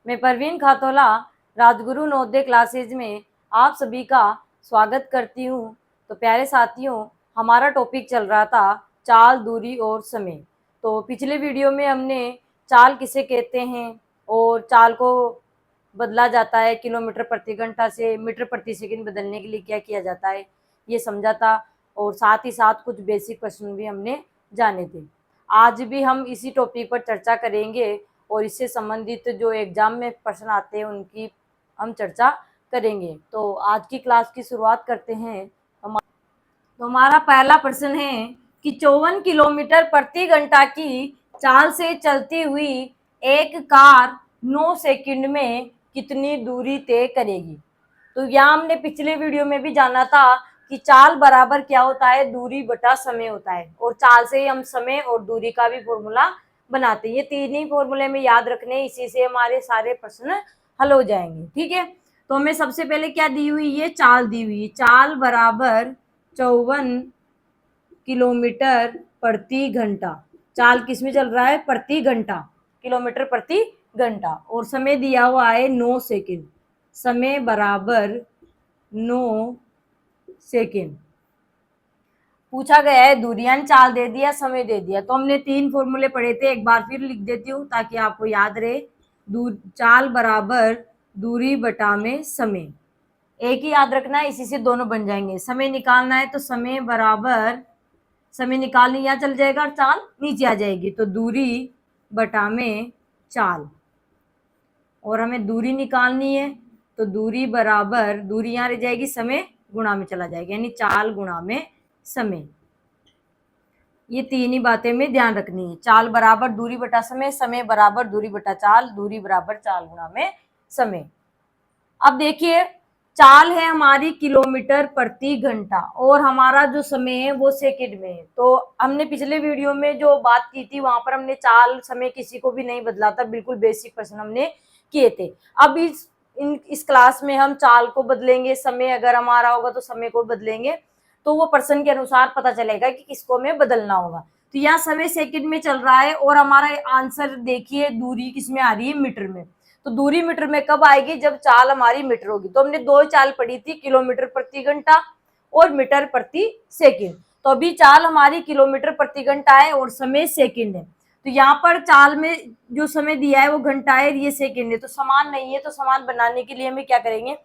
मैं परवीन खातोला राजगुरु नवोदय क्लासेज में आप सभी का स्वागत करती हूँ। तो प्यारे साथियों, हमारा टॉपिक चल रहा था चाल, दूरी और समय। तो पिछले वीडियो में हमने चाल किसे कहते हैं और चाल को बदला जाता है किलोमीटर प्रति घंटा से मीटर प्रति सेकंड बदलने के लिए क्या किया जाता है, ये समझा था। और साथ ही साथ कुछ बेसिक प्रश्न भी हमने जाने थे। आज भी हम इसी टॉपिक पर चर्चा करेंगे और इससे संबंधित जो एग्जाम में प्रश्न आते हैं उनकी हम चर्चा करेंगे। तो आज की क्लास की शुरुआत करते हैं। तो हमारा पहला प्रश्न है कि 54 किलोमीटर प्रति घंटा की चाल से चलती हुई एक कार 9 सेकंड में कितनी दूरी तय करेगी। तो यहाँ हमने पिछले वीडियो में भी जाना था कि चाल बराबर क्या होता है, दूरी बटा समय होता है। और चाल से ही हम समय और दूरी का भी फॉर्मूला बनाते हैं। ये तीन ही फॉर्मूले में याद रखने, इसी से हमारे सारे प्रश्न हल हो जाएंगे। ठीक है, तो हमें सबसे पहले क्या दी हुई है, चाल दी हुई है। चाल बराबर 54 किलोमीटर प्रति घंटा। चाल किस में चल रहा है, प्रति घंटा, किलोमीटर प्रति घंटा। और समय दिया हुआ है 9 सेकंड। समय बराबर 9 सेकंड। पूछा गया है दूरी, यानी चाल दे दिया, समय दे दिया। तो हमने तीन फॉर्मूले पढ़े थे, एक बार फिर लिख देती हूँ ताकि आपको याद रहे। चाल बराबर दूरी बटा में समय, एक ही याद रखना है, इसी से दोनों बन जाएंगे। समय निकालना है तो समय बराबर, समय निकालने यहाँ चल जाएगा और चाल नीचे आ जाएगी, तो दूरी बटा में चाल। और हमें दूरी निकालनी है तो दूरी बराबर, दूरी यहाँ रह जाएगी, समय गुणा में चला जाएगा, यानी चाल गुणा में समय। ये तीन ही बातें में ध्यान रखनी है। चाल बराबर दूरी बटा समय, समय बराबर दूरी बटा चाल, दूरी बराबर चाल गुणा में समय। अब देखिए, चाल है हमारी किलोमीटर प्रति घंटा और हमारा जो समय है वो सेकंड में है। तो हमने पिछले वीडियो में जो बात की थी वहां पर हमने चाल समय किसी को भी नहीं बदला था, बिल्कुल बेसिक प्रश्न हमने किए थे। अब इस क्लास में हम चाल को बदलेंगे, समय अगर हमारा होगा तो समय को बदलेंगे। तो वो प्रश्न के अनुसार पता चलेगा कि किसको हमें बदलना होगा। तो यहाँ समय सेकंड में चल रहा है और हमारा आंसर देखिए, दूरी किसमें आ रही है, मीटर में। तो दूरी मीटर में कब आएगी, जब चाल हमारी मीटर होगी। तो हमने दो चाल पढ़ी थी, किलोमीटर प्रति घंटा और मीटर प्रति सेकंड। तो अभी चाल हमारी किलोमीटर प्रति घंटा है और समय सेकंड है। तो यहाँ पर चाल में जो समय दिया है वो घंटा है, ये सेकंड है, तो समान नहीं है। तो समान बनाने के लिए हमें क्या करेंगे,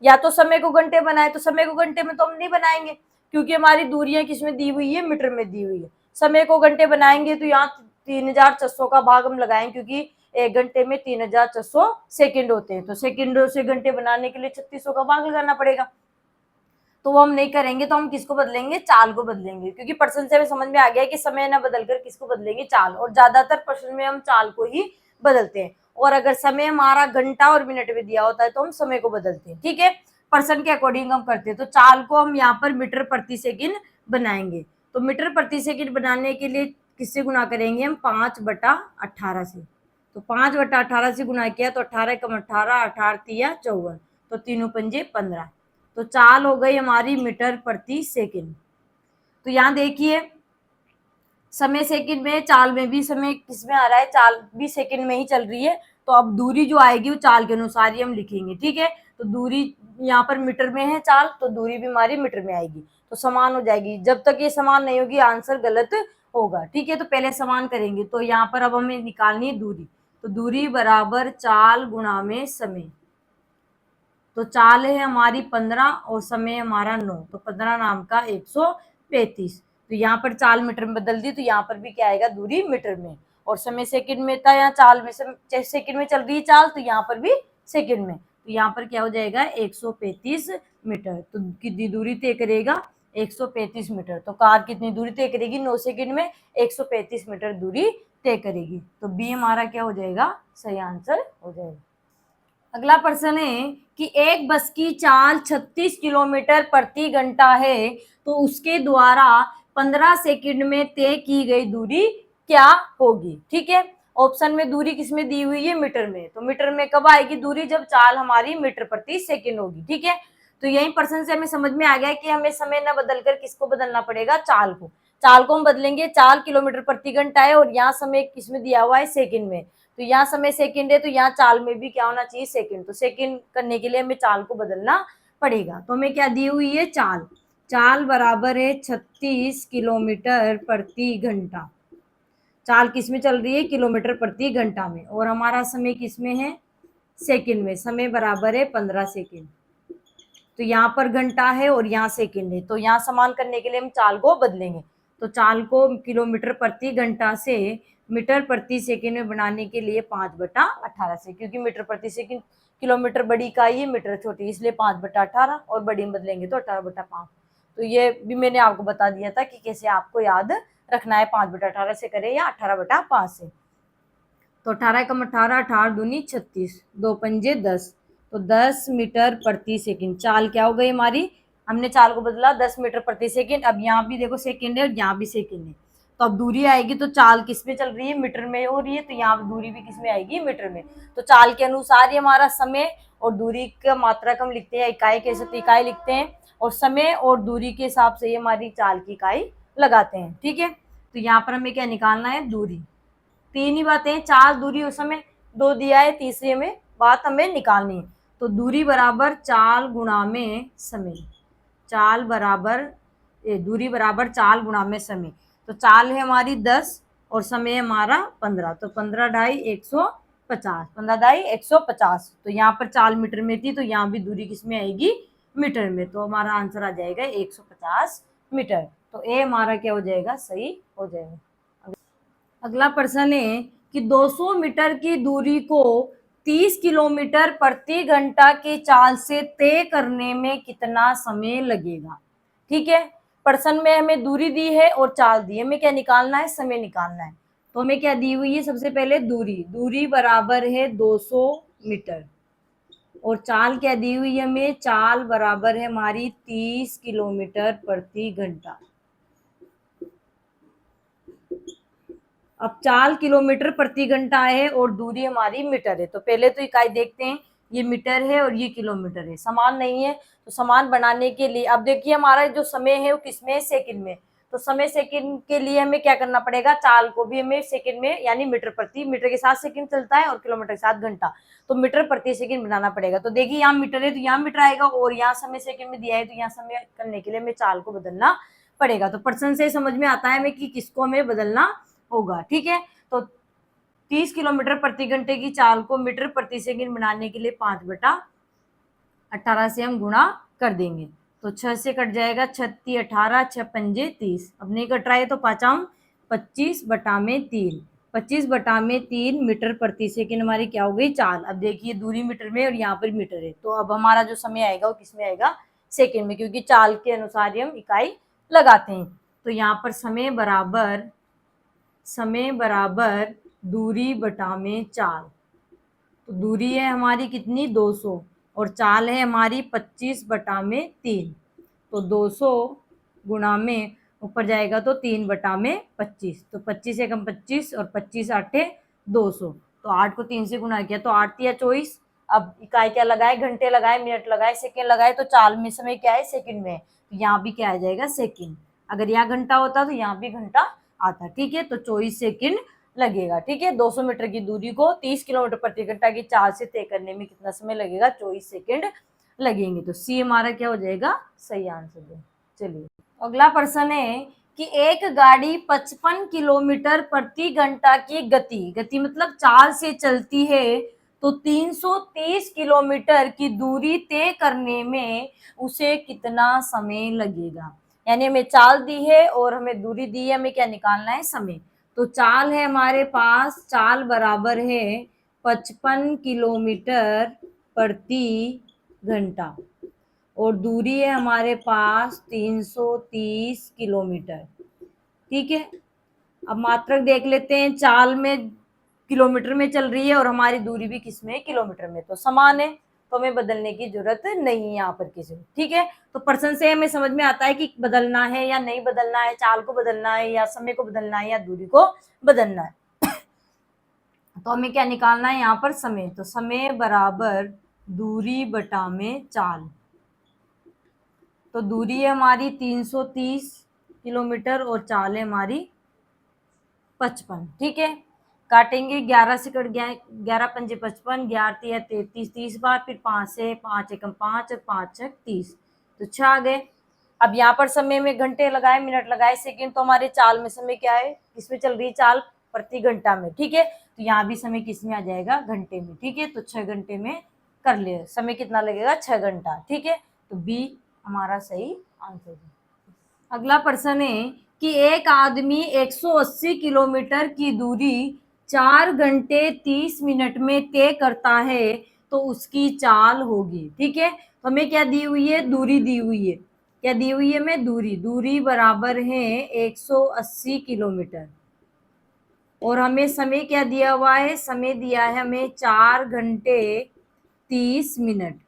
या तो समय को घंटे बनाए, तो समय को घंटे में तो हम नहीं बनाएंगे क्योंकि हमारी दूरियां किसमें दी हुई है, मीटर में दी हुई है। समय को घंटे बनाएंगे तो यहाँ 3600 का भाग हम लगाएंगे क्योंकि एक घंटे में 3600 सेकंड होते हैं। तो सेकंडों से घंटे बनाने के लिए 3600 का भाग लगाना पड़ेगा, तो वो हम नहीं करेंगे। तो हम किसको बदलेंगे, चाल को बदलेंगे, क्योंकि प्रश्न से हमें समझ में आ गया कि समय न बदलकर किसको बदलेंगे, चाल। और ज्यादातर प्रश्न में हम चाल को ही बदलते हैं। और अगर समय हमारा घंटा और मिनट में दिया होता है तो हम समय को बदलते हैं। ठीक है, प्रश्न के अकॉर्डिंग हम करते हैं। तो चाल को हम यहाँ पर मीटर प्रति सेकंड बनाएंगे। तो मीटर प्रति सेकंड बनाने के लिए किससे गुणा करेंगे हम, 5/18 से। तो 5/18 से गुणा किया तो 18 कम 18, 18 तिया 54, तो तीनों पंजे 15। तो चाल हो गई हमारी मीटर प्रति सेकंड। तो यहाँ देखिए, समय सेकंड में, चाल में भी समय किसमें आ रहा है, चाल भी सेकंड में ही चल रही है। तो अब दूरी जो आएगी वो चाल के अनुसार ही हम लिखेंगे। ठीक है, तो दूरी यहाँ पर मीटर में है चाल, तो दूरी भी हमारी मीटर में आएगी, तो समान हो जाएगी। जब तक ये समान नहीं होगी आंसर गलत होगा। ठीक है, तो पहले समान करेंगे। तो यहाँ पर अब हमें निकालनी है दूरी। तो दूरी बराबर चाल गुणा में समय। तो चाल है हमारी 15 और समय हमारा 9, तो 15 नाम का 135। तो यहाँ पर चाल मीटर में बदल दी, तो यहाँ पर भी क्या आएगा, दूरी मीटर में। और समय सेकंड में था, यहाँ चाल में सेकंड में चल रही है चाल, तो यहाँ पर भी सेकंड में। तो यहाँ पर क्या हो जाएगा, 135 मीटर। तो कितनी दूरी तय करेगा, 135 मीटर। तो कार कितनी दूरी तय करेगी, 9 सेकंड में 135 मीटर दूरी तय करेगी। तो बी हमारा क्या हो जाएगा, सही आंसर हो जाएगा। अगला प्रश्न है कि एक बस की चाल 36 किलोमीटर प्रति घंटा है, तो उसके द्वारा 15 सेकंड में तय की गई दूरी क्या होगी। ठीक है, ऑप्शन में दूरी किसमें दी हुई है, मीटर में। तो मीटर में कब आएगी दूरी, जब चाल हमारी मीटर प्रति सेकंड होगी। ठीक है, तो यही प्रश्न से हमें समझ में आ गया कि हमें समय न बदलकर किसको बदलना पड़ेगा, चाल को। चाल को हम बदलेंगे, चाल किलोमीटर प्रति घंटा है और यहाँ समय किसमें दिया हुआ है, सेकंड में। तो यहाँ समय सेकंड है, तो यहाँ चाल में भी क्या होना चाहिए, सेकंड। तो सेकंड करने के लिए हमें चाल को बदलना पड़ेगा। तो हमें क्या दी हुई है, चाल। चाल बराबर है 36 किलोमीटर प्रति घंटा। चाल किस में चल रही है, किलोमीटर प्रति घंटा में, और हमारा समय किस में है, सेकंड में। समय बराबर है 15 सेकंड। तो यहाँ पर घंटा है और यहाँ सेकंड है, तो यहाँ समान करने के लिए हम चाल को बदलेंगे। तो चाल को किलोमीटर प्रति घंटा से मीटर प्रति सेकंड में बनाने के लिए 5/18 से, क्योंकि मीटर प्रति सेकंड किलोमीटर बड़ी इकाई है, मीटर छोटी, इसलिए 5/18, और बड़ी में बदलेंगे तो 18/5। तो ये भी मैंने आपको बता दिया था कि कैसे आपको याद रखना है, 5/18 से करें या 18/5 से। तो 18 कम 18, 18 दूनी 36, 2 पंजे 10, तो 10 मीटर प्रति सेकंड। चाल क्या हो गई हमारी, हमने चाल को बदला 10 मीटर प्रति सेकंड। अब यहाँ भी देखो सेकंड है और यहाँ भी सेकंड है, तो अब दूरी आएगी, तो चाल किस में चल रही है, मीटर में हो रही है, तो यहाँ दूरी भी किस में आएगी, मीटर में। तो चाल के अनुसार ही हमारा समय और दूरी का मात्रा हम लिखते हैं, इकाई कैसे, तो इकाई लिखते हैं, और समय और दूरी के हिसाब से हमारी चाल की इकाई लगाते हैं। ठीक है, तो यहाँ पर हमें क्या निकालना है, दूरी। तीन ही बातें, चाल, दूरी और समय, दो दिया है, तीसरी में बात हमें निकालनी है। तो दूरी बराबर चाल गुणा में समय, चाल बराबर दूरी बराबर चाल गुणा में समय। तो चाल है हमारी 10 और समय है हमारा 15, तो 15 ढाई 150, 15 ढाई 150। तो यहाँ पर चाल मीटर में थी, तो यहाँ भी दूरी किस में आएगी, मीटर में। तो हमारा आंसर आ जाएगा 150 मीटर। तो ए हमारा क्या हो जाएगा, सही हो जाएगा। अगला प्रश्न है कि 200 मीटर की दूरी को 30 किलोमीटर प्रति घंटा की चाल से तय करने में कितना समय लगेगा। ठीक है, प्रश्न में हमें दूरी दी है और चाल दी है, हमें क्या निकालना है, समय निकालना है। तो हमें क्या दी हुई है, सबसे पहले दूरी, दूरी बराबर है 200 मीटर, और चाल क्या दी हुई है हमें, चाल बराबर है हमारी 30 किलोमीटर प्रति घंटा। अब चाल किलोमीटर प्रति घंटा है और दूरी हमारी मीटर है, तो पहले तो इकाई देखते हैं, ये मीटर है और ये किलोमीटर है, समान नहीं है। तो समान बनाने के लिए अब देखिए हमारा जो समय है वो किसमें है, सेकंड में। तो समय सेकंड के लिए हमें क्या करना पड़ेगा, चाल को भी हमें सेकंड में, यानी मीटर प्रति, मीटर के साथ सेकंड चलता है और किलोमीटर के साथ घंटा, तो मीटर प्रति सेकंड बनाना पड़ेगा। तो देखिए यहाँ मीटर है तो यहाँ मीटर आएगा, और यहाँ समय सेकंड में दिया है, तो यहाँ समय करने के लिए हमें चाल को बदलना पड़ेगा। तो प्रश्न से समझ में आता है हमें कि किसको हमें बदलना होगा। ठीक है, तो 30 किलोमीटर प्रति घंटे की चाल को मीटर प्रति सेकंड बनाने के लिए 5/18 से हम गुणा कर देंगे। तो 6 से कट जाएगा 36, 18, 6 पंजे 30, अब नहीं कट रहा है तो 25/3, 25/3 मीटर प्रति सेकंड हमारी क्या हो गई, चाल। अब देखिए दूरी मीटर में और यहाँ पर मीटर है, तो अब हमारा जो समय आएगा वो किस में आएगा, सेकंड में, क्योंकि चाल के अनुसार ही हम इकाई लगाते हैं। तो यहाँ पर समय बराबर दूरी बटा में चाल। तो दूरी है हमारी कितनी, 200, और चाल है हमारी 25/3, तो 200 गुणा में ऊपर जाएगा तो 3/25, तो 25 एकम 25 और 25 आठे 200, तो 8 को 3 से गुणा किया तो 8 या 24। अब इकाई क्या लगाए, घंटे लगाए, मिनट लगाए, सेकेंड लगाए, तो चाल में समय क्या है, सेकेंड में, तो यहाँ भी क्या आ जाएगा, सेकेंड। अगर यहाँ घंटा होता तो यहाँ भी घंटा आता। ठीक है, तो 24 सेकेंड लगेगा। ठीक है, 200 मीटर की दूरी को 30 किलोमीटर प्रति घंटा की चाल से तय करने में कितना समय लगेगा, 24 सेकेंड लगेंगे। तो सी हमारा क्या हो जाएगा, सही आंसर। चलिए अगला प्रश्न है कि एक गाड़ी 55 किलोमीटर प्रति घंटा की गति मतलब चाल से चलती है, तो 330 किलोमीटर की दूरी तय करने में उसे कितना समय लगेगा। यानी हमें चाल दी है और हमें दूरी दी है, हमें क्या निकालना है, समय। तो चाल है हमारे पास, चाल बराबर है 55 किलोमीटर प्रति घंटा, और दूरी है हमारे पास 330 किलोमीटर। ठीक है, अब मात्रक देख लेते हैं, चाल में किलोमीटर में चल रही है और हमारी दूरी भी किस में, किलोमीटर में, तो समान है, तो हमें बदलने की जरूरत नहीं है यहाँ पर किसी। ठीक है, तो प्रश्न से हमें समझ में आता है कि बदलना है या नहीं बदलना है, चाल को बदलना है या समय को बदलना है या दूरी को बदलना है। तो हमें क्या निकालना है यहाँ पर, समय। तो समय बराबर दूरी बटा में चाल। तो दूरी है हमारी 330 किलोमीटर और चाल है हमारी 55। ठीक है, काटेंगे, 11 से कट गया, 11 पंजे 55, 11 तिया 33, 30 बार, फिर 5 से 5 एकम 5 और 5 छक 30, तो 6 आ गए। अब यहाँ पर समय में घंटे लगाए, मिनट लगाए, सेकंड, तो हमारे चाल में समय क्या है, किसमें चल रही है चाल, प्रति घंटा में, ठीक है। तो यहाँ भी समय किस में आ जाएगा, घंटे में, ठीक है। तो 6 घंटे में कर ले, समय कितना लगेगा, 6 घंटा, ठीक है। तो बी हमारा सही आंसर है। अगला प्रश्न है कि एक आदमी 180 किलोमीटर की दूरी 4 घंटे 30 मिनट में तय करता है, तो उसकी चाल होगी, ठीक है। तो हमें क्या दी हुई है, दूरी दी हुई है, क्या दी हुई है, हमें दूरी बराबर है 180 किलोमीटर, और हमें समय क्या दिया हुआ है, समय दिया है हमें 4 घंटे 30 मिनट,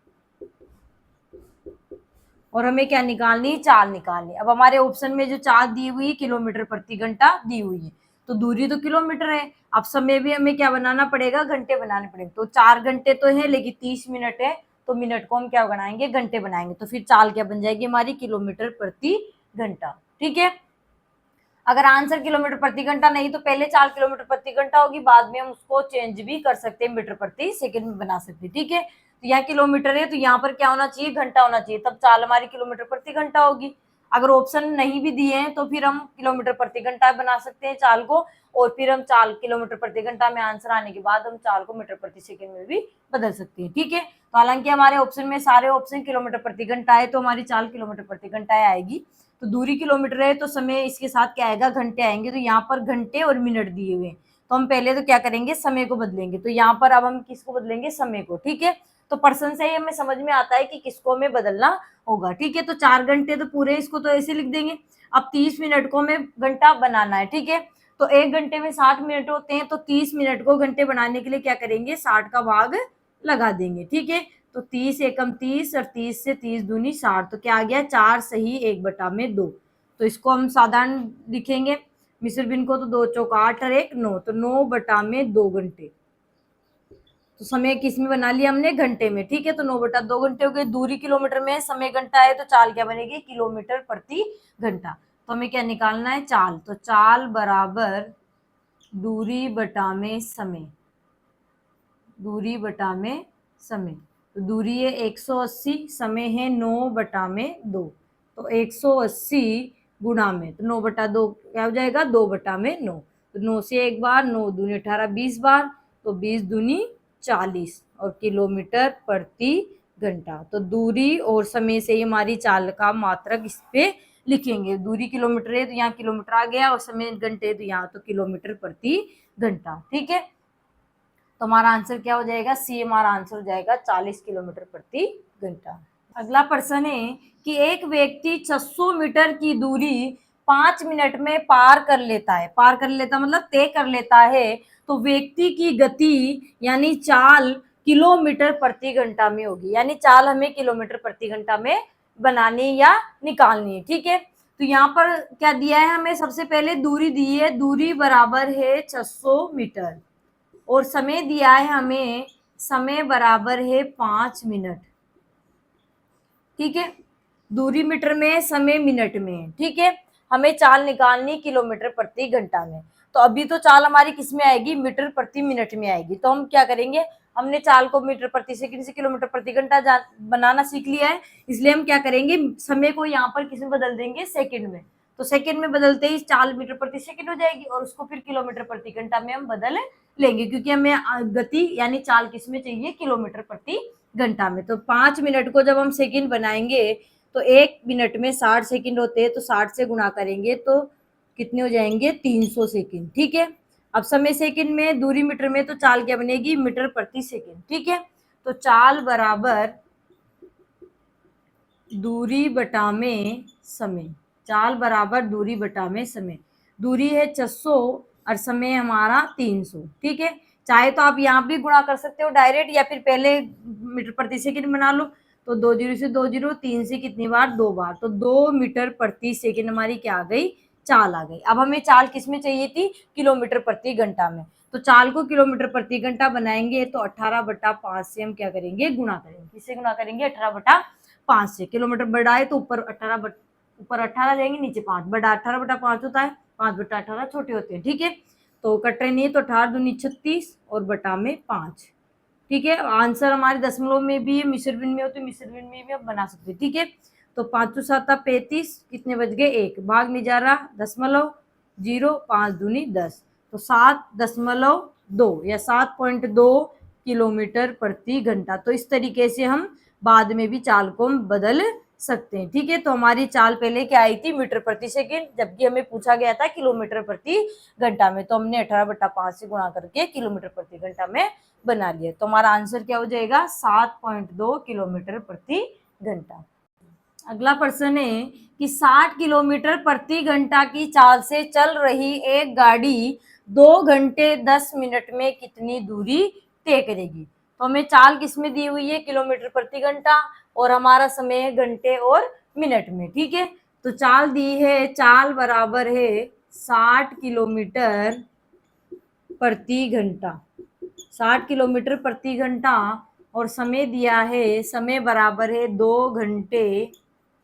और हमें क्या निकालनी, चाल निकालनी। अब हमारे ऑप्शन में जो चाल दी हुई है किलोमीटर प्रति घंटा दी हुई है, तो दूरी तो किलोमीटर है, अब समय भी हमें क्या बनाना पड़ेगा, घंटे बनाने पड़ेंगे। तो 4 घंटे तो है, लेकिन 30 मिनट है, तो मिनट को हम क्या बनाएंगे, घंटे बनाएंगे, तो फिर चाल क्या बन जाएगी हमारी, किलोमीटर प्रति घंटा, ठीक है। अगर आंसर किलोमीटर प्रति घंटा नहीं तो पहले 4 किलोमीटर प्रति घंटा होगी, बाद में हम उसको चेंज भी कर सकते हैं, मीटर प्रति सेकंड में बना सकते हैं, ठीक है। तो यहाँ किलोमीटर है, तो यहाँ पर क्या होना चाहिए, घंटा होना चाहिए, तब चाल हमारी किलोमीटर प्रति घंटा होगी। अगर ऑप्शन नहीं भी दिए हैं तो फिर हम किलोमीटर प्रति घंटा बना सकते हैं चाल को, और फिर हम चाल किलोमीटर प्रति घंटा में आंसर आने के बाद हम चाल को मीटर प्रति सेकंड में भी बदल सकते हैं, ठीक है। तो हालांकि हमारे ऑप्शन में सारे ऑप्शन किलोमीटर प्रति घंटा है, तो हमारी चाल किलोमीटर प्रति घंटा आएगी। तो दूरी किलोमीटर है, तो समय इसके साथ क्या आएगा, घंटे आएंगे, तो यहाँ पर घंटे और मिनट दिए हुए हैं, तो हम पहले तो क्या करेंगे, समय को बदलेंगे, तो यहाँ पर अब हम किसको बदलेंगे, समय को, ठीक है। तो पर्सन से ही हमें समझ में आता है कि किसको हमें बदलना होगा, ठीक है। तो 4 घंटे तो पूरे इसको तो ऐसे लिख देंगे। अब 30 मिनट को हमें घंटा बनाना है, ठीक है। तो 1 घंटे में 60 मिनट होते हैं, तो 30 मिनट को घंटे बनाने के लिए क्या करेंगे, 60 का भाग लगा देंगे, ठीक है। तो 30 एकम 30 और 30 से 30 दूनी 60, तो क्या आ गया, 4 सही 1/2। तो इसको हम साधारण लिखेंगे, मिस्र बिन को, तो 2 चौक 8 और 1 9, तो 9/2 घंटे। तो समय किस में बना लिया हमने, घंटे में, ठीक है। तो 9/2 घंटे हो गए। दूरी किलोमीटर में, समय घंटा है, तो चाल क्या बनेगी, किलोमीटर प्रति घंटा। तो हमें क्या निकालना है, चाल, तो चाल बराबर दूरी बटा में समय, दूरी बटा में समय। तो दूरी है 180, समय है 9/2, तो 180 गुणा में, तो 9/2 क्या हो जाएगा, 2/9। तो 9 से एक बार, 9 दूनी 18, 20 बार, तो 20 दूनी 40, और किलोमीटर प्रति घंटा। तो दूरी और समय से ही हमारी चाल का मात्रक इस पे लिखेंगे। दूरी किलोमीटर है, तो यहाँ किलोमीटर आ गया, और समय घंटे, तो यहाँ तो किलोमीटर प्रति घंटा, ठीक है। तो हमारा आंसर क्या हो जाएगा, सी हमारा आंसर हो जाएगा 40 किलोमीटर प्रति घंटा। अगला प्रश्न है कि एक व्यक्ति 600 मीटर की दूरी 5 मिनट में पार कर लेता है, पार कर लेता मतलब तय कर लेता है, तो व्यक्ति की गति यानी चाल किलोमीटर प्रति घंटा में होगी, यानी चाल हमें किलोमीटर प्रति घंटा में बनानी या निकालनी है, ठीक है। तो यहाँ पर क्या दिया है हमें, सबसे पहले दूरी दी है, दूरी बराबर है 600 मीटर, और समय दिया है हमें, समय बराबर है 5 मिनट, ठीक है। दूरी मीटर में, समय मिनट में, ठीक है। हमें चाल निकालनी किलोमीटर प्रति घंटा में, तो अभी तो चाल हमारी किस में आएगी, मीटर प्रति मिनट में आएगी। तो हम क्या करेंगे, हमने चाल को मीटर प्रति सेकंड से किलोमीटर प्रति घंटा बनाना सीख लिया है, इसलिए हम क्या करेंगे, समय को यहाँ पर किस में बदल देंगे, सेकंड में। तो सेकंड में बदलते ही चाल मीटर प्रति सेकंड हो जाएगी, और उसको फिर किलोमीटर प्रति घंटा में हम बदल लेंगे, क्योंकि हमें गति यानी चाल किस में चाहिए, किलोमीटर प्रति घंटा में। तो 5 मिनट को जब हम सेकंड बनाएंगे, तो 1 मिनट में 60 सेकंड होते हैं, तो 60 से गुणा करेंगे तो कितने हो जाएंगे, 300 सेकंड, ठीक है। अब समय सेकंड में, दूरी मीटर में, तो चाल क्या बनेगी, मीटर प्रति सेकंड, ठीक है। तो चाल बराबर दूरी बटा में समय, चाल बराबर दूरी बटा में समय। दूरी है 600 और समय हमारा 300, ठीक है। चाहे तो आप यहाँ भी गुणा कर सकते हो डायरेक्ट, या फिर पहले मीटर प्रति सेकंड बना लो, तो 2 जीरो से 2 जीरो, 3 से कितनी बार, 2 बार, तो 2 मीटर प्रति सेकंड हमारी क्या आ गई, चाल आ गई। अब हमें चाल किस में चाहिए थी, किलोमीटर प्रति घंटा में। तो चाल को किलोमीटर प्रति घंटा बनाएंगे, तो 18/5 से हम क्या करेंगे, गुणा करेंगे। किससे गुणा करेंगे, 18/5 से। किलोमीटर बढ़ाए तो ऊपर 18 जाएंगे, नीचे 5, बड़ा 18/5 होता है, 5/18 छोटे होते हैं, ठीक है। तो कट रहे नहीं, तो 18 दूनी 36 और बटा में 5। ठीक है, आंसर हमारे दशमलव में भी है, मिश्र भिन्न में हो तो मिश्र भिन्न में भी हम बना सकते हैं। ठीक है, तो 5 7 35, कितने बच गए, 1 भाग नहीं जा रहा, दशमलव 0, 5 दूनी 10, तो 7.2 या 7.2 किलोमीटर प्रति घंटा। तो इस तरीके से हम बाद में भी चाल को हम बदल सकते हैं। ठीक है, तो हमारी चाल पहले क्या आई थी, मीटर प्रति सेकेंड, जबकि हमें पूछा गया था किलोमीटर प्रति घंटा में, तो हमने 18/5 से गुणा करके किलोमीटर प्रति घंटा में बना लिया। तो हमारा आंसर क्या हो जाएगा, 7.2 किलोमीटर प्रति घंटा। अगला प्रश्न है कि 60 किलोमीटर प्रति घंटा की चाल से चल रही एक गाड़ी 2 घंटे 10 मिनट में कितनी दूरी तय करेगी। तो हमें चाल किसमें दी हुई है, किलोमीटर प्रति घंटा, और हमारा समय है घंटे और मिनट में। ठीक है, तो चाल दी है, चाल बराबर है 60 किलोमीटर प्रति घंटा, 60 किलोमीटर प्रति घंटा, और समय दिया है, समय बराबर है 2 घंटे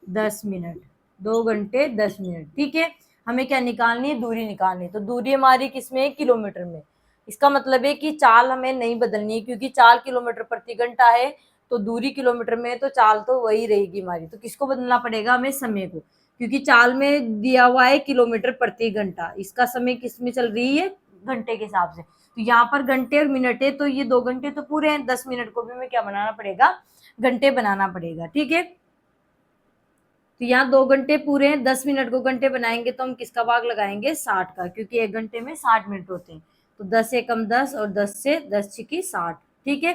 10 मिनट, 2 घंटे 10 मिनट। ठीक है, हमें क्या निकालनी है, दूरी निकालनी है। तो दूरी हमारी किसमें है, किलोमीटर में। इसका मतलब है कि चाल हमें नहीं बदलनी है, क्योंकि चाल किलोमीटर प्रति घंटा है, तो दूरी किलोमीटर में है, तो चाल तो वही रहेगी हमारी। तो किसको बदलना पड़ेगा, हमें समय को, क्योंकि चाल में दिया हुआ है किलोमीटर प्रति घंटा, इसका समय किस में चल रही है, घंटे के हिसाब से। तो यहाँ पर घंटे और मिनट है, तो ये 2 घंटे तो पूरे हैं, 10 मिनट को भी हमें क्या बनाना पड़ेगा, घंटे बनाना पड़ेगा। ठीक है, तो यहाँ 2 घंटे पूरे हैं, 10 मिनट को घंटे बनाएंगे, तो हम किसका भाग लगाएंगे, 60 का, क्योंकि 1 घंटे में 60 मिनट होते हैं। तो 10 एकम 10 और 10 से 10 छिकी 60। ठीक है,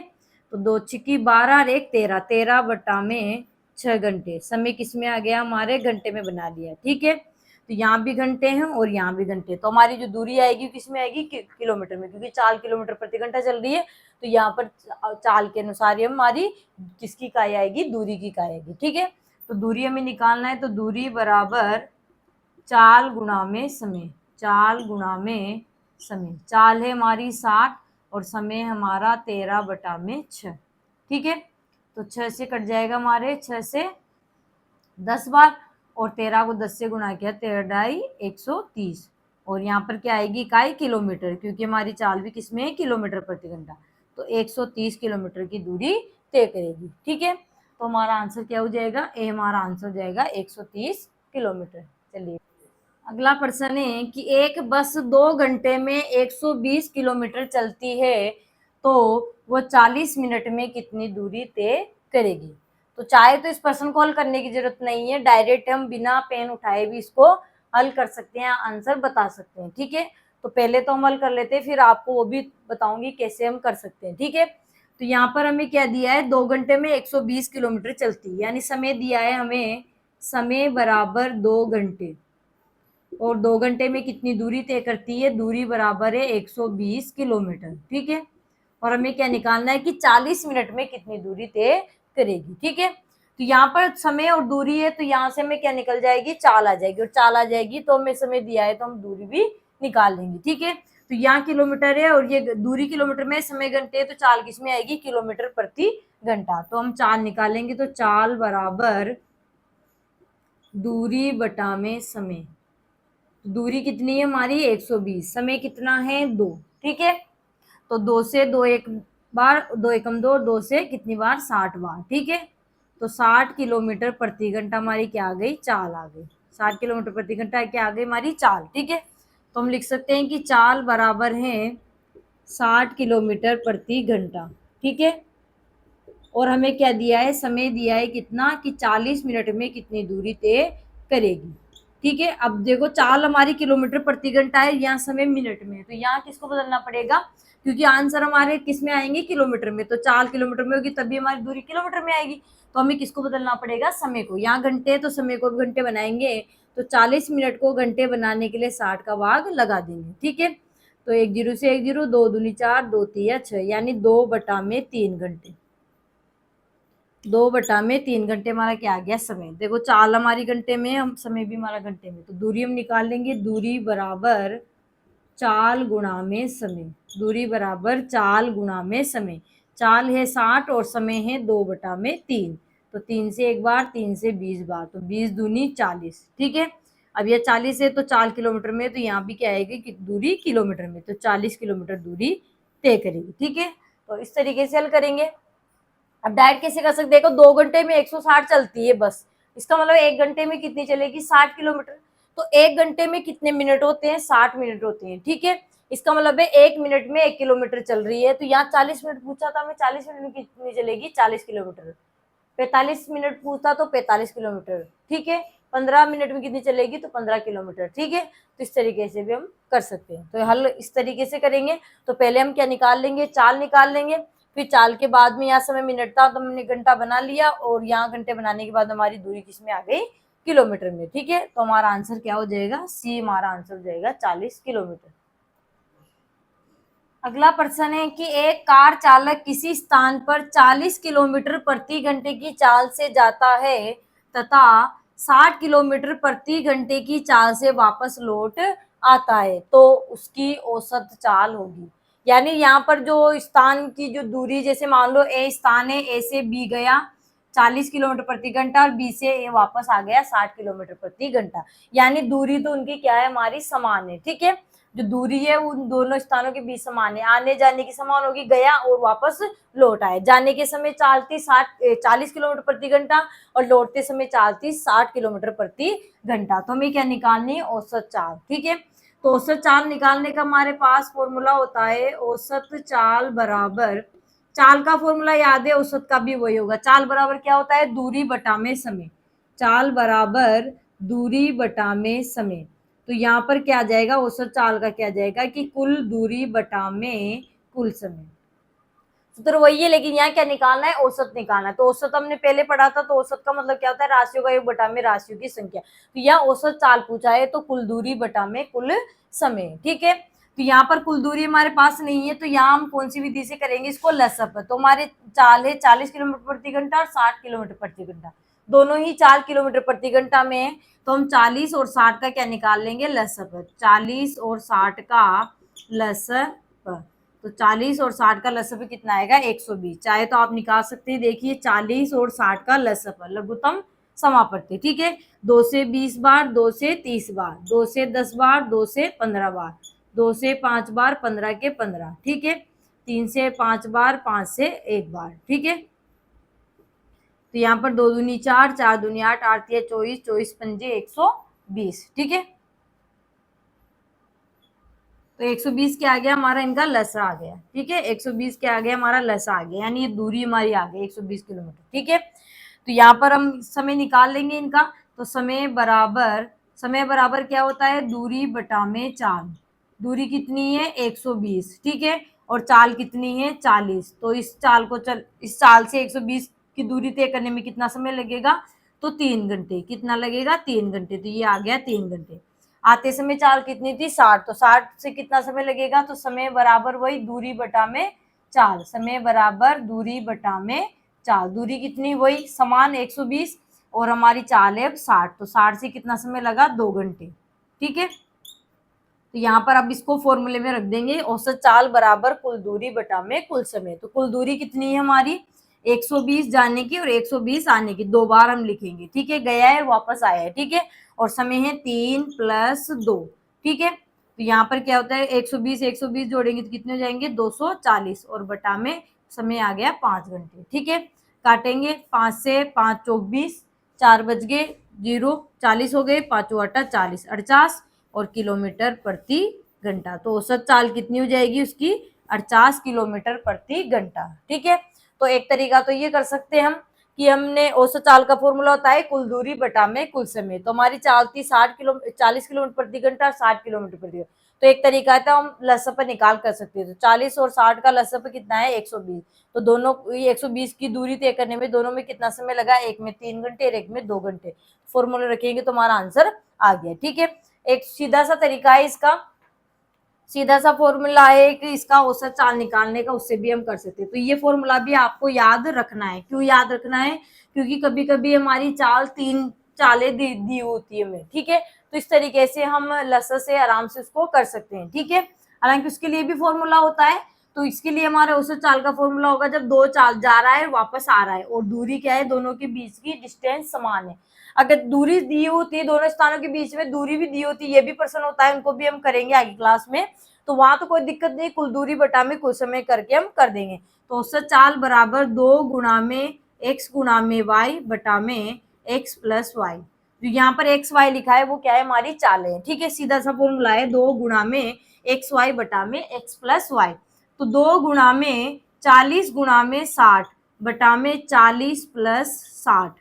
तो 2 छिकी 12 और 1 13, 13 बटा में 6 घंटे। समय किसमें आ गया, हमारे घंटे में बना लिया। ठीक है, तो यहाँ भी घंटे हैं और यहाँ भी घंटे, तो हमारी जो दूरी आएगी किसमें आएगी, किलोमीटर में, क्योंकि चाल किलोमीटर प्रति घंटा चल रही है, तो यहाँ पर चाल के अनुसार हमारी किसकी इकाई आएगी, दूरी की इकाई आएगी। ठीक है, तो दूरी हमें निकालना है, तो दूरी बराबर चाल गुणा में समय, चाल गुणा में समय। चाल है हमारी 60 और समय हमारा 13 बटा में 6। ठीक है, तो 6 से कट जाएगा हमारे, 6 से 10 बार, और 13 को 10 से गुणा किया, 13 ढाई 130, और यहाँ पर क्या आएगी इकाई, किलोमीटर, क्योंकि हमारी चाल भी किसमें है, किलोमीटर प्रति घंटा, तो 130 किलोमीटर की दूरी तय करेगी। ठीक है, तो हमारा आंसर क्या हो जाएगा, ए हमारा आंसर हो जाएगा 130 किलोमीटर। चलिए अगला प्रश्न है कि एक बस 2 घंटे में 120 किलोमीटर चलती है, तो वो 40 मिनट में कितनी दूरी तय करेगी। तो चाहे तो इस प्रश्न को हल करने की जरूरत नहीं है, डायरेक्ट हम बिना पेन उठाए भी इसको हल कर सकते हैं, आंसर बता सकते हैं। ठीक है, तो पहले तो हम हल कर लेते हैं, फिर आपको वो भी बताऊंगी कैसे हम कर सकते हैं। ठीक है, तो यहाँ पर हमें क्या दिया है, 2 घंटे में 120 किलोमीटर चलती है, यानी समय दिया है हमें, समय बराबर 2 घंटे, और 2 घंटे में कितनी दूरी तय करती है, दूरी बराबर है 120 किलोमीटर। ठीक है, और हमें क्या निकालना है कि 40 मिनट में कितनी दूरी तय करेगी। ठीक है, तो यहाँ पर समय और दूरी है, तो यहाँ से हमें क्या निकल जाएगी, चाल आ जाएगी, और चाल आ जाएगी तो हमें समय दिया है, तो हम दूरी भी निकाल लेंगे। ठीक है, तो यहाँ किलोमीटर है और ये दूरी किलोमीटर में, समय घंटे है, तो चाल किसमें आएगी, किलोमीटर प्रति घंटा। तो हम चाल निकालेंगे, तो चाल बराबर दूरी बटा में समय। दूरी कितनी है हमारी, 120, समय कितना है, 2। ठीक है, तो 2 से 2 एक बार, 2 एकम 2, 2 से कितनी बार, 60 बार। ठीक है, तो 60 किलोमीटर प्रति घंटा हमारी क्या आ गई, चाल आ गई। 60 किलोमीटर प्रति घंटा क्या आ गई, हमारी चाल। ठीक है, तो हम लिख सकते हैं कि चाल बराबर है 60 किलोमीटर प्रति घंटा। ठीक है, और हमें क्या दिया है, समय दिया है कितना, कि 40 मिनट में कितनी दूरी तय करेगी। ठीक है, अब देखो चाल हमारी किलोमीटर प्रति घंटा है, यहाँ समय मिनट में है, तो यहाँ किसको बदलना पड़ेगा, क्योंकि आंसर हमारे किस में आएंगे, किलोमीटर में, तो चाल किलोमीटर में होगी तभी हमारी दूरी किलोमीटर में आएगी, तो हमें किसको बदलना पड़ेगा, समय को। यहाँ घंटे तो समय को भी घंटे बनाएंगे, तो 40 मिनट को घंटे बनाने के लिए 60 का भाग लगा देंगे। ठीक है, तो 1 0 से 1 0, 2 दूनी 4, 2 तिया 6, यानी 2 बटा में 3 घंटे। 2 बटा में 3 घंटे हमारा क्या आ गया, समय। देखो चाल हमारी घंटे में, हम समय भी हमारा घंटे में, तो दूरी हम निकाल लेंगे, दूरी बराबर चाल गुणा में समय। दूरी बराबर चाल गुणा में समय। चाल है 60 और समय है 2 बटा में 3, तो 3 से एक बार, 3 से 20 बार, तो 20 दूनी 40। ठीक है, अब यह 40 है तो 4 किलोमीटर में, तो यहाँ भी क्या आएगी कि दूरी किलोमीटर में, तो 40 किलोमीटर दूरी तय करेगी। ठीक है, तो इस तरीके से हल करेंगे। अब डायरेक्ट कैसे कर सकते, देखो 2 घंटे में 160 चलती है बस, इसका मतलब 1 घंटे में कितनी चलेगी, 60 किलोमीटर। तो 1 घंटे में कितने मिनट होते हैं, 60 मिनट होते हैं। ठीक है, इसका मतलब है 1 मिनट में 1 किलोमीटर चल रही है, तो यहाँ 40 मिनट पूछा था हमें, 40 मिनट में कितनी चलेगी, 40 किलोमीटर। 45 मिनट पूछता तो 45 किलोमीटर। ठीक है, 15 मिनट में कितनी चलेगी, तो 15 किलोमीटर। ठीक है, तो इस तरीके से भी हम कर सकते हैं। तो हल इस तरीके से करेंगे। तो पहले हम क्या निकाल लेंगे, चाल निकाल लेंगे, फिर चाल के बाद में यहाँ समय मिनट था तो हमने घंटा बना लिया, और यहाँ घंटे बनाने के बाद हमारी दूरी किस में आ गई, किलोमीटर में। ठीक है, तो हमारा आंसर क्या हो जाएगा, सी हमारा आंसर हो जाएगा 40 किलोमीटर। अगला प्रश्न है कि एक कार चालक किसी स्थान पर 40 किलोमीटर प्रति घंटे की चाल से जाता है तथा 60 किलोमीटर प्रति घंटे की चाल से वापस लौट आता है, तो उसकी औसत चाल होगी। यानी यहाँ पर जो स्थान की जो दूरी, जैसे मान लो ए स्थान है, ए से बी गया 40 किलोमीटर प्रति घंटा, और बी से ए वापस आ गया 60 किलोमीटर प्रति घंटा, यानी दूरी तो उनकी क्या है, हमारी समान है। ठीक है, जो दूरी है उन दोनों स्थानों के बीच समान है, आने जाने की समान होगी, गया और वापस लौट आए। जाने के समय चालती 40 किलोमीटर प्रति घंटा, और लौटते समय चालती 60 किलोमीटर प्रति घंटा। तो हमें क्या निकालनी है, औसत चाल। ठीक है, तो औसत चाल निकालने का हमारे पास फॉर्मूला होता है, औसत चाल बराबर, चाल का फॉर्मूला याद है, औसत का भी वही होगा। चाल बराबर क्या होता है, दूरी बटा में समय। चाल बराबर दूरी बटा में समय। तो यहाँ पर क्या आ जाएगा, औसत चाल का क्या आ जाएगा कि कुल दूरी बटा में कुल समय। सूत्र वही है, लेकिन यहाँ क्या निकालना है, औसत निकालना है। तो औसत हमने पहले पढ़ा था, तो औसत का मतलब क्या होता है, राशियों का योग बटा में राशियों की संख्या। तो यहाँ औसत चाल पूछा है, तो कुल दूरी बटा में कुल समय। ठीक है, तो यहाँ पर कुल दूरी हमारे पास नहीं है, तो यहाँ हम कौन सी विधि से करेंगे, इसको लसअप। तो हमारे चाल है 40 किलोमीटर प्रति घंटा और 60 किलोमीटर प्रति घंटा, दोनों ही 4 किलोमीटर प्रति घंटा में है, तो हम 40 और 60 का क्या निकाल लेंगे, लसअप। 40 और 60 का लसअप, तो 40 और 60 का लसअप कितना आएगा, 120। चाहे तो आप निकाल सकते हैं, देखिए 40 और 60 का लसअप लघुत्तम समापत्ति। ठीक है, 2 से 20 बार, 2 से 30 बार, 2 से 10 बार, 2 से 15 बार, 2 से 5 बार, 15 के 15। ठीक है, 3 से 5 बार, 5 से 1 बार। ठीक है, तो यहाँ पर 2 दूनी 4, 4 दूनी 8, 8 तिया 24, 24 पंजे 120। ठीक है, तो 120 क्या आ गया हमारा, इनका लसा आ गया। ठीक है, 120 क्या आ गया हमारा, लसा आ गया, यानी ये दूरी हमारी आ गई 120 किलोमीटर। ठीक है, तो यहाँ पर हम समय निकाल लेंगे इनका। तो समय बराबर क्या होता है, दूरी बटा में चाल। दूरी कितनी है, 120। ठीक है, और चाल कितनी है, 40। तो इस चाल से 120 की दूरी तय करने में कितना समय लगेगा, तो 3 घंटे। कितना लगेगा, 3 घंटे। तो ये आ गया 3 घंटे। आते समय चाल कितनी थी, 60, तो 60 से कितना समय लगेगा, तो समय बराबर वही दूरी बटा में चाल। समय बराबर दूरी बटा में चाल, दूरी कितनी वही समान 120, और हमारी चाल है 60, तो 60 से कितना समय लगा, 2 घंटे। ठीक है, तो यहाँ पर अब इसको फॉर्मूले में रख देंगे, औसत चाल बराबर कुल दूरी बटा में कुल समय। तो कुल दूरी कितनी है हमारी, 120 जाने की और 120 आने की, 2 बार हम लिखेंगे। ठीक है, गया है वापस आया है। ठीक है, और समय है 3 + 2। ठीक है, तो यहाँ पर क्या होता है, 120 जोड़ेंगे तो कितने हो जाएंगे, 240, और बटा में समय आ गया 5 घंटे। ठीक है, काटेंगे, 5 से 5 24, 4 बज गए 0, 40 हो गए, 5 8 40, 48, और किलोमीटर प्रति घंटा। तो औसत चाल कितनी हो जाएगी उसकी, 48 किलोमीटर प्रति घंटा। ठीक है, तो एक तरीका तो ये कर सकते हैं हम कि हमने औसत चाल का फॉर्मूला होता है कुल दूरी बटा में कुल समय। तो हमारी चाल थी 40 किलोमीटर प्रति घंटा और 60 किलोमीटर प्रति घंटा। तो एक तरीका है तो हम लसअप निकाल कर सकते हैं। तो 40 और 60 का लसअप कितना है, 120। तो दोनों 120 की दूरी तय करने में दोनों में कितना समय लगा, एक में 3 घंटे और एक में 2 घंटे। फॉर्मूला रखेंगे तो हमारा आंसर आ गया। ठीक है, एक सीधा सा तरीका है इसका, सीधा सा फॉर्मूला है कि इसका औसत चाल निकालने का, उससे भी हम कर सकते हैं। तो ये फॉर्मूला भी आपको याद रखना है। क्यों याद रखना है, क्योंकि कभी कभी हमारी चाल 3 चालें दी होती है हमें। ठीक है, तो इस तरीके से हम लस से आराम से उसको कर सकते हैं। ठीक है, हालांकि उसके लिए भी फॉर्मूला होता है, तो इसके लिए हमारे औसत चाल का फॉर्मूला होगा जब दो चाल जा रहा है वापस आ रहा है और दूरी क्या है, दोनों के बीच की डिस्टेंस समान है। अगर दूरी दी होती है दोनों स्थानों के बीच में, दूरी भी दी होती है, ये भी प्रश्न होता है, उनको भी हम करेंगे आगे क्लास में, तो वहां तो कोई दिक्कत नहीं, कुल दूरी बटा में कुल समय करके हम कर देंगे। तो औसत चाल बराबर 2 गुणा में x गुणा में y बटा में x प्लस वाई। जो यहाँ पर एक्स वाई लिखा है वो क्या है, हमारी चाल है। ठीक है, सीधा सा फॉर्मूला है 2 गुणा में एक्स वाई बटा में एक्स प्लस वाई। तो 2 गुणा में 40 गुणा में 60 बटा में 40 प्लस 60।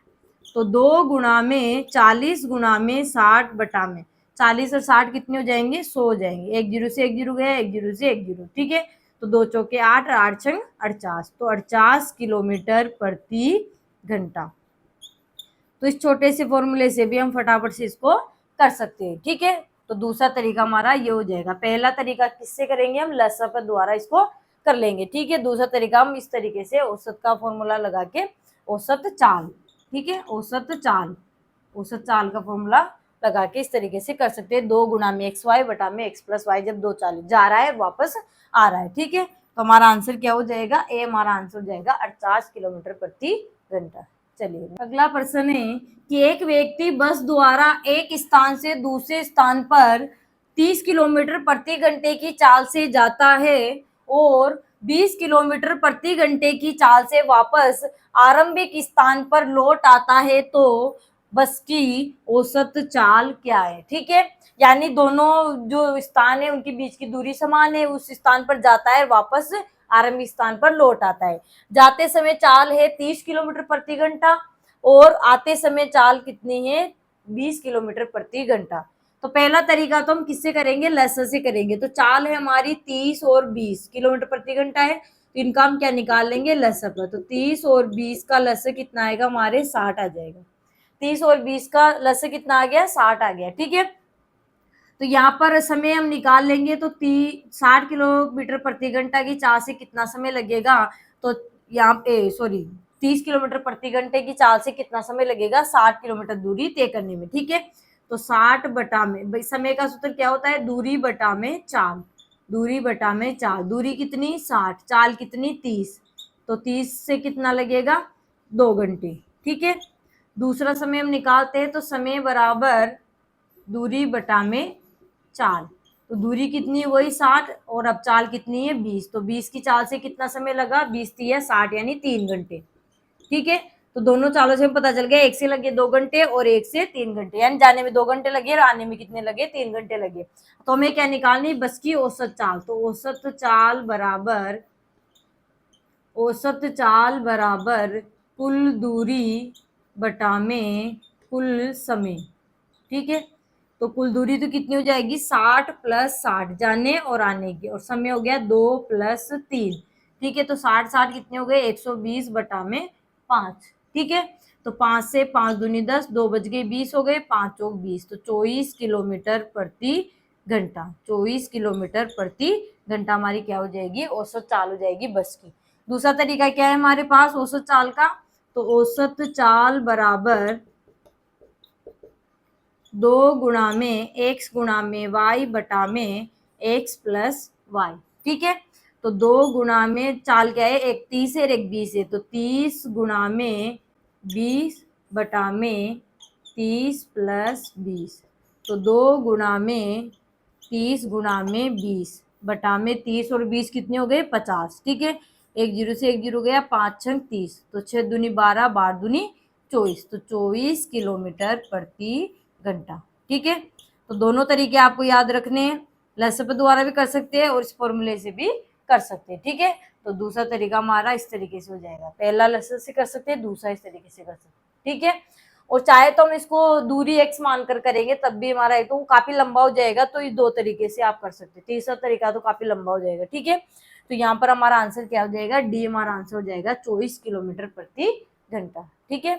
तो 2 गुणा में 40 गुणा में 60 बटा में 40 और 60 कितने हो जाएंगे, 100 हो जाएंगे। एक जीरो से एक जीरो गया, एक जीरो से एक जीरो। ठीक है, तो 2 चौके 8 और 8 छंग 48, तो 48 किलोमीटर प्रति घंटा। तो इस छोटे से फॉर्मूले से भी हम फटाफट से इसको कर सकते हैं। ठीक है, तो दूसरा तरीका हमारा ये हो जाएगा। पहला तरीका किससे करेंगे हम, लसप द्वारा इसको कर लेंगे। ठीक है, दूसरा तरीका हम इस तरीके से औसत का फॉर्मूला लगा के औसत चाल, ठीक है, औसत चाल का फॉर्मूला लगा के इस तरीके से कर सकते हैं। 2 गुणा में एक्स वाई बटा में एक्स प्लस वाई, जब 2 40 जा रहा है वापस आ रहा है। ठीक है, तो हमारा आंसर क्या हो जाएगा, ए हमारा आंसर हो जाएगा 48 किलोमीटर प्रति घंटा। चलिए अगला प्रश्न है कि एक व्यक्ति बस द्वारा एक स्थान से दूसरे स्थान पर 30 किलोमीटर प्रति घंटे की चाल से जाता है और 20 किलोमीटर प्रति घंटे की चाल से वापस आरंभिक स्थान पर लौट आता है, तो बस की औसत चाल क्या है। ठीक है, यानी दोनों जो स्थान है उनके बीच की दूरी समान है, उस स्थान पर जाता है वापस आरंभिक स्थान पर लौट आता है। जाते समय चाल है 30 किलोमीटर प्रति घंटा और आते समय चाल कितनी है, 20 किलोमीटर प्रति घंटा। तो पहला तरीका तो हम किससे करेंगे, लस से करेंगे। तो चाल है हमारी 30 और 20 किलोमीटर प्रति घंटा है, तो इनका हम क्या निकाल लेंगे, लस पर। तो 30 और 20 का लस कितना आएगा, हमारे 60 आ जाएगा। 30 और 20 का लस कितना आ गया, 60 आ गया। ठीक है, तो यहाँ पर समय हम निकाल लेंगे, तो 60 किलोमीटर प्रति घंटा की चाल से कितना समय लगेगा, तो यहाँ पे 30 किलोमीटर प्रति घंटे की चाल से कितना समय लगेगा, 60 किलोमीटर दूरी तय करने में। ठीक है, तो 60 बटा में, समय का सूत्र क्या होता है, दूरी बटा में चाल, दूरी बटा में चाल। दूरी कितनी 60, चाल कितनी 30, तो 30 से कितना लगेगा, 2 घंटे। ठीक है, दूसरा समय हम निकालते हैं, तो समय बराबर दूरी बटा में चाल। तो दूरी कितनी है, वही 60, और अब चाल कितनी है 20, तो 20 की चाल से कितना समय लगा, 20 3 60 यानी 3 घंटे। ठीक है, तो दोनों चालों से पता चल गया, एक से लगे 2 घंटे और एक से 3 घंटे, यानी जाने में 2 घंटे लगे और आने में कितने लगे, 3 घंटे लगे। तो हमें क्या निकालनी, बस की औसत चाल। तो औसत चाल बराबर कुल दूरी बटा में कुल समय। ठीक है, तो कुल दूरी तो कितनी हो जाएगी, 60 प्लस 60 जाने और आने की, और समय हो गया 2 प्लस 3। ठीक है, तो 60 कितने हो गए, 120 बटा में 5। ठीक है, तो 5 से 5 दूनी 10, 2 बज गए 20 हो गए, 5 चौक 20, तो 24 किलोमीटर प्रति घंटा। 24 किलोमीटर प्रति घंटा हमारी क्या हो जाएगी, औसत चाल हो जाएगी बस की। दूसरा तरीका क्या है हमारे पास औसत चाल का, तो औसत चाल बराबर 2 गुणा में x गुणा में y बटा में x प्लस वाई। ठीक है, तो 2 गुणा में चाल क्या है, एक 30 है एक 20 है, तो 30 गुणा में 20 बटा में 30 प्लस 20। तो 2 गुणा में 30 गुणा में 20 बटा में 30 और 20 कितने हो गए, 50। ठीक है, एक जीरो से एक जीरो गया, 5 छंग 30, तो 6 दूनी 12, 12 दूनी 24, तो 24 किलोमीटर प्रति घंटा। ठीक है, तो दोनों तरीके आपको याद रखने हैं, लसप द्वारा भी कर सकते हैं और इस फॉर्मूले से भी कर सकते हैं। ठीक है, तो दूसरा तरीका हमारा इस तरीके से हो जाएगा, पहला लसप से कर सकते हैं, दूसरा इस तरीके से कर सकते हैं। ठीक है, और चाहे तो हम इसको दूरी x मानकर करेंगे तब भी हमारा है, तो वो काफी लंबा हो जाएगा, तो इस 2 तरीके से आप कर सकते हैं। तीसरा तरीका तो काफी लंबा हो जाएगा। ठीक है, तो यहाँ पर हमारा आंसर क्या हो जाएगा, डी हमारा आंसर हो जाएगा 24 किलोमीटर प्रति घंटा। ठीक है,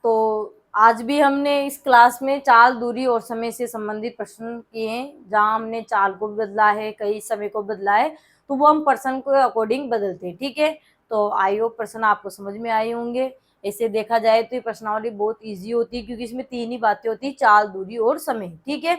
तो आज भी हमने इस क्लास में चाल, दूरी और समय से संबंधित प्रश्न किए हैं, जहां हमने चाल को बदला है, कई समय को बदला है, तो वो हम प्रश्न को अकॉर्डिंग बदलते हैं। ठीक है, तो आई होप प्रश्न आपको समझ में आए होंगे। ऐसे देखा जाए तो ये प्रश्नावली बहुत इजी होती है, क्योंकि इसमें 3 ही बातें होती है, चाल, दूरी और समय। ठीक है,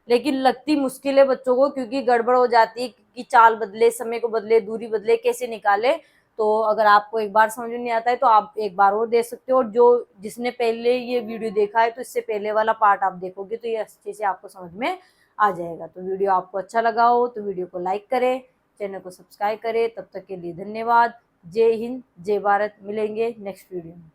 लेकिन लगती मुश्किल है बच्चों को, क्योंकि गड़बड़ हो जाती है कि चाल बदले, समय को बदले, दूरी बदले, कैसे निकाले। तो अगर आपको एक बार समझ में नहीं आता है तो आप एक बार और देख सकते हो, और जो जिसने पहले ये वीडियो देखा है तो इससे पहले वाला पार्ट आप देखोगे तो ये अच्छे से आपको समझ में आ जाएगा। तो वीडियो आपको अच्छा लगा हो तो वीडियो को लाइक करें, चैनल को सब्सक्राइब करें। तब तक के लिए धन्यवाद। जय हिंद, जय भारत। मिलेंगे नेक्स्ट वीडियो में।